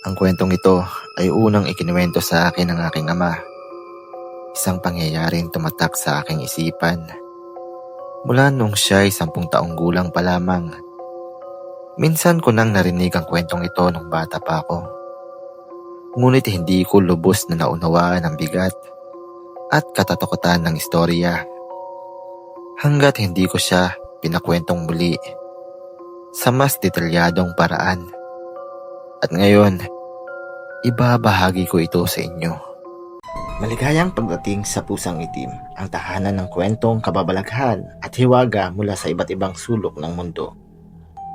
Ang kwentong ito ay unang ikinuwento sa akin ng aking ama. Isang pangyayaring tumatak sa aking isipan. Mula nung siya ay 10 taong gulang pa lamang. Minsan ko nang narinig ang kwentong ito nung bata pa ako. Ngunit hindi ko lubos na naunawaan ang bigat at katatakutan ng istorya. Hanggat hindi ko siya pinakwentong muli sa mas detalyadong paraan. At ngayon, ibabahagi ko ito sa inyo. Maligayang pagdating sa Pusang Itim, ang tahanan ng kwentong kababalaghan at hiwaga mula sa iba't ibang sulok ng mundo.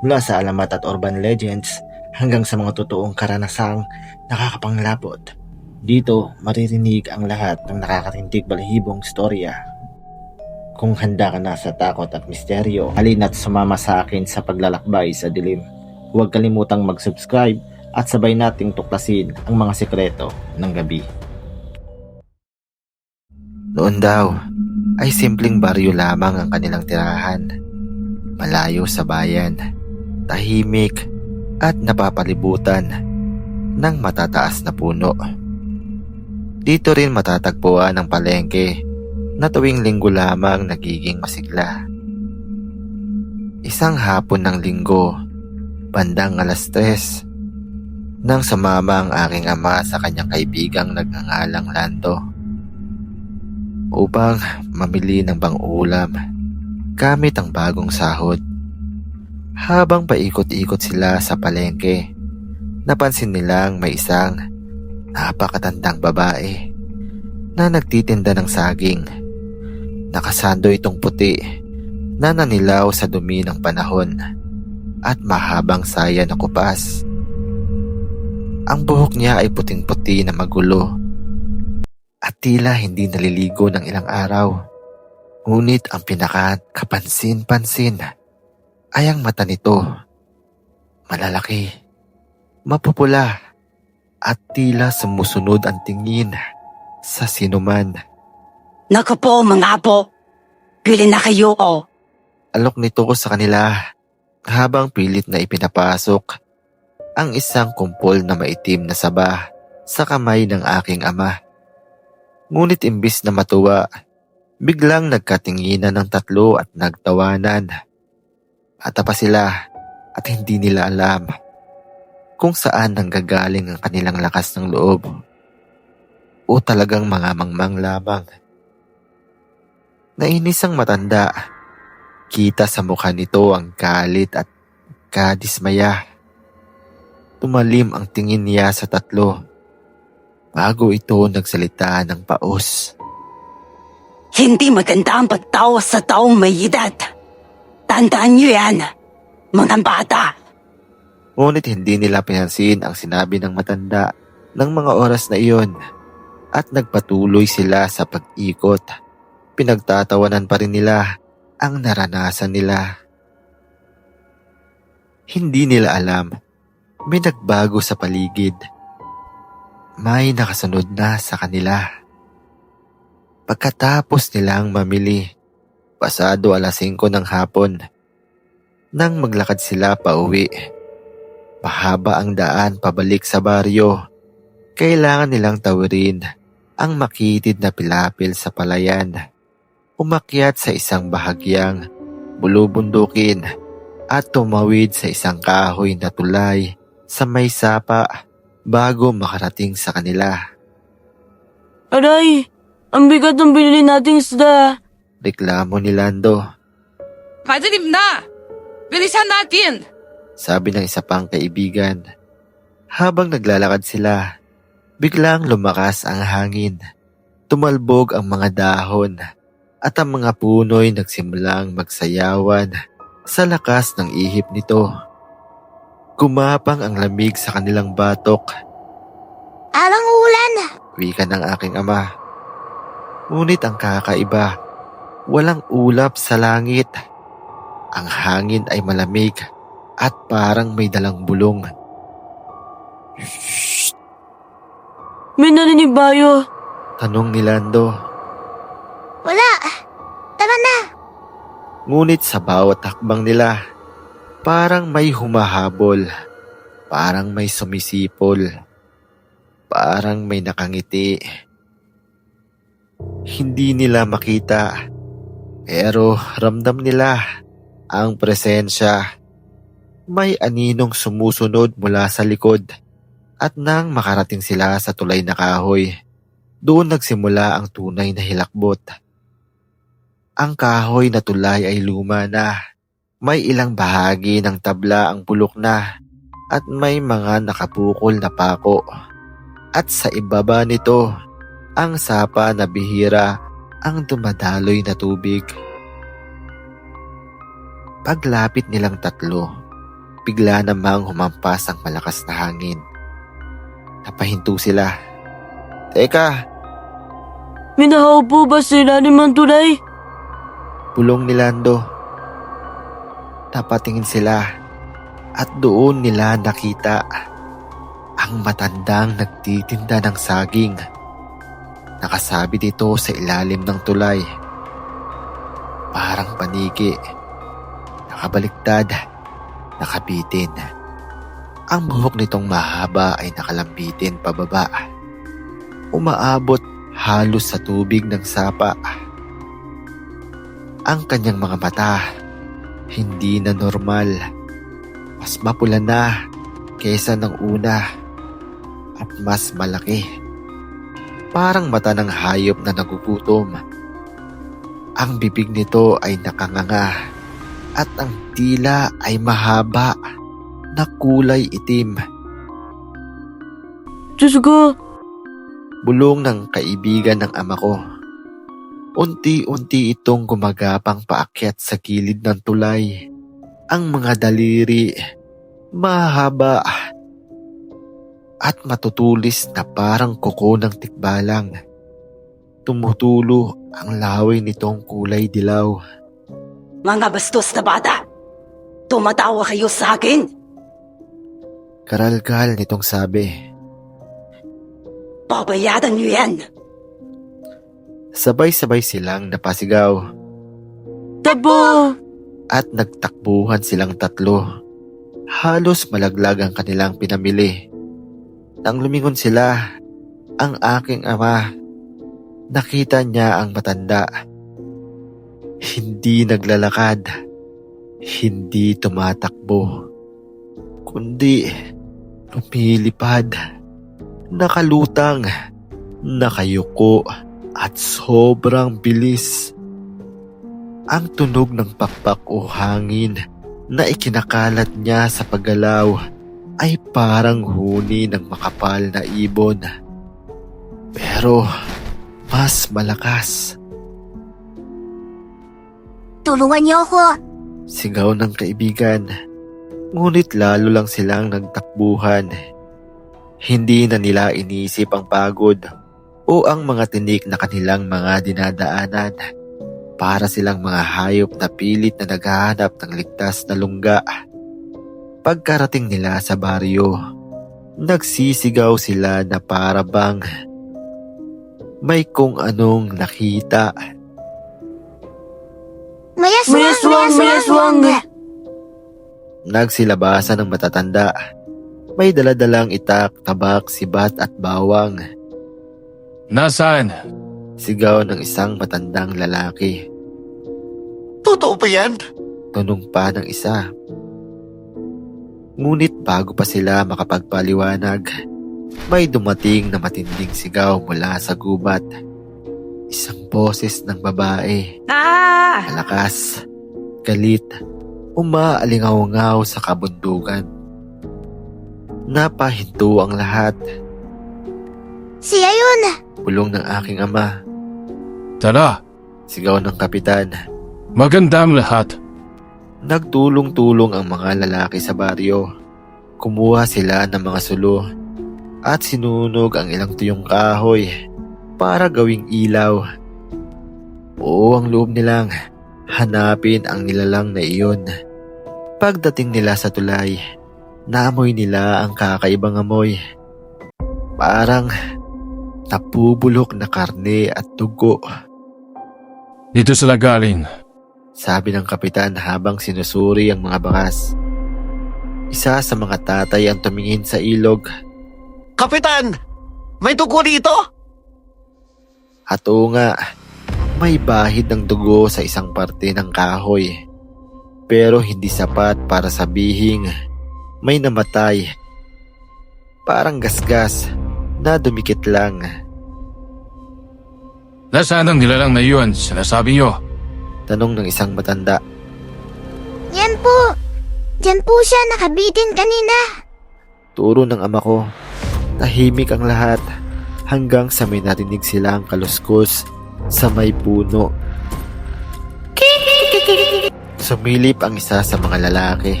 Mula sa alamat at urban legends hanggang sa mga totoong karanasang nakakapanglapot. Dito maririnig ang lahat ng nakakatindig balahibong storya. Kung handa ka na sa takot at misteryo, halina't sumama sa akin sa paglalakbay sa dilim. Huwag kalimutang mag-subscribe at sabay nating tuklasin ang mga sekreto ng gabi. Noon daw ay simpleng baryo lamang ang kanilang tirahan. Malayo sa bayan, tahimik at napapalibutan ng matataas na puno. Dito rin matatagpuan ang palengke na tuwing linggo lamang nagiging masigla. Isang hapon ng linggo, bandang 3:00, nang sumama ang aking ama sa kanyang kaibigang nagngangalang Lando upang mamili ng pang-ulam gamit ang bagong sahod. Habang paikot-ikot sila sa palengke, napansin nilang may isang napakatandang babae na nagtitinda ng saging. Nakasando itong puti na nanilaw sa dumi ng panahon at mahabang saya na kupas. Ang buhok niya ay puting-puti na magulo at tila hindi naliligo ng ilang araw. Ngunit ang pinaka-kapansin-pansin ay ang mata nito. Malalaki, mapupula at tila sumusunod ang tingin sa sinuman. Naku po mga apo, pili na kayo o. Alok nito sa kanila habang pilit na ipinapasok ang isang kumpol na maitim na saba sa kamay ng aking ama. Ngunit imbis na matuwa, biglang nagkatinginan ng tatlo at nagtawanan. Atapa sila at hindi nila alam kung saan nanggagaling ang kanilang lakas ng loob o talagang mga mangmang lamang. Nainis ang matanda. Kita sa mukha nito ang galit at kadismaya. Tumalim ang tingin niya sa tatlo bago ito nagsalita ng paos. Hindi maganda ang pagtawa sa taong may edad. Tandaan niyo yan, mga bata. Ngunit hindi nila pinansin ang sinabi ng matanda ng mga oras na iyon at nagpatuloy sila sa pag-ikot. Pinagtatawanan pa rin nila ang naranasan nila. Hindi nila alam, may nagbago sa paligid. May nakasunod na sa kanila. Pagkatapos nilang mamili, pasado 5:00 ng hapon, nang maglakad sila pauwi. Mahaba ang daan pabalik sa baryo. Kailangan nilang tawirin ang makitid na pilapil sa palayan. Umakyat sa isang bahagyang bulubundukin at tumawid sa isang kahoy na tulay sa may sapa bago makarating sa kanila. Aray, ang bigat ng binili nating isda. Reklamo ni Lando. Madilim na! Bilisan natin! Sabi ng isa pang kaibigan. Habang naglalakad sila, biglang lumakas ang hangin. Tumalbog ang mga dahon at ang mga puno'y nagsimulang magsayawan sa lakas ng ihip nito. Gumapang ang lamig sa kanilang batok. Alang ulan. Wika ng aking ama. Ngunit ang kakaiba, walang ulap sa langit. Ang hangin ay malamig at parang may dalang bulong. May narinig bayo. Tanong ni Lando. Wala. Tara na. Ngunit sa bawat hakbang nila, parang may humahabol. Parang may sumisipol. Parang may nakangiti. Hindi nila makita, pero ramdam nila ang presensya. May aninong sumusunod mula sa likod at nang makarating sila sa tulay na kahoy, doon nagsimula ang tunay na hilakbot. Ang kahoy na tulay ay luma na. May ilang bahagi ng tabla ang bulok na at may mga nakapukol na pako. At sa ibaba nito, ang sapa na bihira ang dumadaloy na tubig. Paglapit nilang tatlo, bigla namang humampas ang malakas na hangin. Napahinto sila. Teka, Minahaw po ba sa ilalim ng tulay? bulong ni Lando. Napatingin sila at doon nila nakita ang matandang nagtitinda ng saging. Nakasabit ito sa ilalim ng tulay. Parang paniki. Nakabaliktad. Nakabitin. Ang buhok nitong mahaba ay nakalambitin pababa. Umaabot halos sa tubig ng sapa. Ang kanyang mga mata, hindi na normal. Mas mapula na kaysa ng una at mas malaki. Parang mata ng hayop na nagugutom. Ang bibig nito ay nakanganga at ang dila ay mahaba na kulay itim. Diyos ko, Bulong ng kaibigan ng ama ko. Unti-unti itong gumagapang paakyat sa gilid ng tulay. Ang mga daliri, mahaba at matutulis na parang kuko ng tikbalang. Tumutulo ang laway nitong kulay dilaw. Mga bastos na bata, tumatawa kayo sa akin. Karalgal nitong sabi. Babayaran niyo yan. Sabay-sabay silang napasigaw tabo! at nagtakbuhan silang tatlo. Halos malaglag ang kanilang pinamili. Nang lumingon sila, ang aking ama, nakita niya ang matanda. Hindi naglalakad, hindi tumatakbo, kundi lumilipad, nakalutang, nakayuko at sobrang bilis. Ang tunog ng pakpak o hangin na ikinakalat niya sa paggalaw ay parang huni ng makapal na ibon. Pero mas malakas. Tulungan niyo ako. Sigaw ng kaibigan. Ngunit lalo lang silang nagtakbuhan. Hindi na nila iniisip ang pagod o ang mga tinik na kanilang mga dinadaanan. Para silang mga hayop na pilit na naghahanap ng ligtas na lungga. Pagkarating nila sa baryo, nagsisigaw sila na para bang may kung anong nakita. Mayaswang! Nagsilabasan ng matatanda. May daladalang itak, tabak, sibat at bawang. Nasaan? Sigaw ng isang matandang lalaki. Totoo ba yan? Tanong pa ng isa. Ngunit bago pa sila makapagpaliwanag, may dumating na matinding sigaw mula sa gubat. Isang boses ng babae. Malakas, galit, umaalingaw-ngaw sa kabundugan. Napahinto ang lahat. Siya yun. Bulong ng aking ama. Tara, Sigaw ng kapitan. maganda ang lahat. Nagtulong-tulong ang mga lalaki sa baryo. Kumuha sila ng mga sulo at sinunog ang ilang tuyong kahoy para gawing ilaw. Oo, ang loob nilang hanapin ang nilalang na iyon. Pagdating nila sa tulay, naamoy nila ang kakaibang amoy. Parang napubulok na karne at dugo. Dito sila galing. Sabi ng kapitan habang sinusuri ang mga bakas. Isa sa mga tatay ang tumingin sa ilog Kapitan! May dugo dito? at oo nga, may bahid ng dugo sa isang parte ng kahoy. Pero hindi sapat para sabihing may namatay. Parang gasgas na dumikit lang. Nasaan ang nilalang na yun? Sinasabi niyo. Tanong ng isang matanda. Yan po. Diyan po siya nakabitin kanina. Turo ng ama ko. Tahimik ang lahat hanggang sa may narinig silang kaluskos sa may puno. Sumilip ang isa sa mga lalaki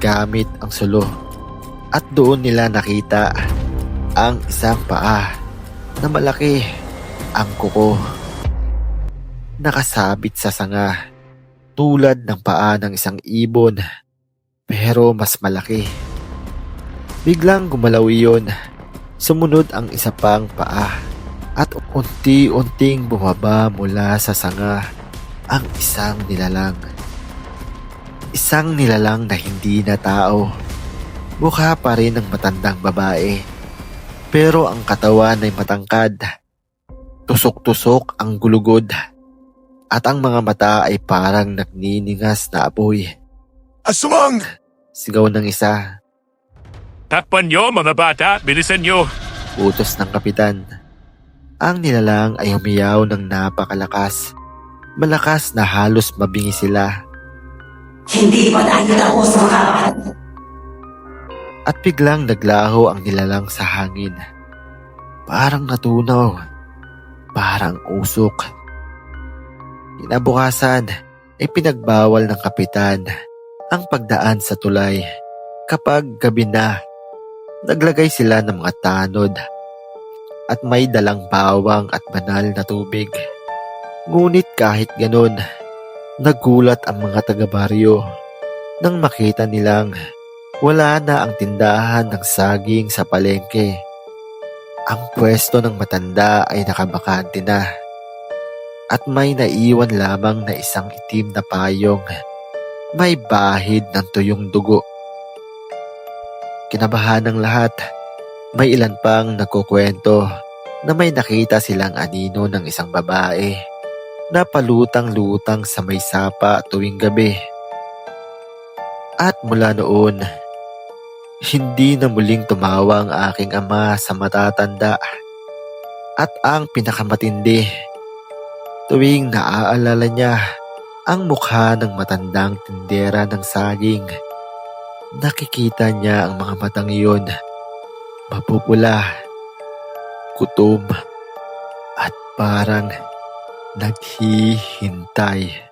gamit ang sulo at doon nila nakita ang isang paa na malaki ang kuko. Nakasabit sa sanga tulad ng paa ng isang ibon pero mas malaki. Biglang gumalaw iyon. Sumunod ang isa pang paa at unti-unting bumaba mula sa sanga ang isang nilalang. Isang nilalang na hindi na tao. Mukha pa rin ng matandang babae. Pero ang katawan ay matangkad. Tusok-tusok ang gulugod. At ang mga mata ay parang nagniningas na apoy. Aswang! Sigaw ng isa. Takpan nyo mga bata, bilisan nyo! Utos ng kapitan. Ang nilalang ay humiyaw ng napakalakas. Malakas na halos mabingi sila. Hindi pa tayo tapos mga bata. At biglang naglaho ang nilalang sa hangin. Parang natunaw. Parang usok. Kinabukasan ay pinagbawal ng kapitan ang pagdaan sa tulay kapag gabi na. Naglagay sila ng mga tanod at may dalang bawang at banal na tubig. Ngunit kahit ganon, nagulat ang mga taga-baryo nang makita nilang wala na ang tindahan ng saging sa palengke. Ang pwesto ng matanda ay nakabakante na at may naiwan lamang na isang itim na payong may bahid ng tuyong dugo. Kinabahan ng lahat, may ilan pang nagkukwento na may nakita silang anino ng isang babae na palutang-lutang sa may sapa tuwing gabi. At mula noon, hindi na muling tumawa ang aking ama sa matatanda. At ang pinakamatindi, tuwing naaalala niya ang mukha ng matandang tindera ng saging, nakikita niya ang mga matang iyon, mapupula, gutom, at parang naghihintay.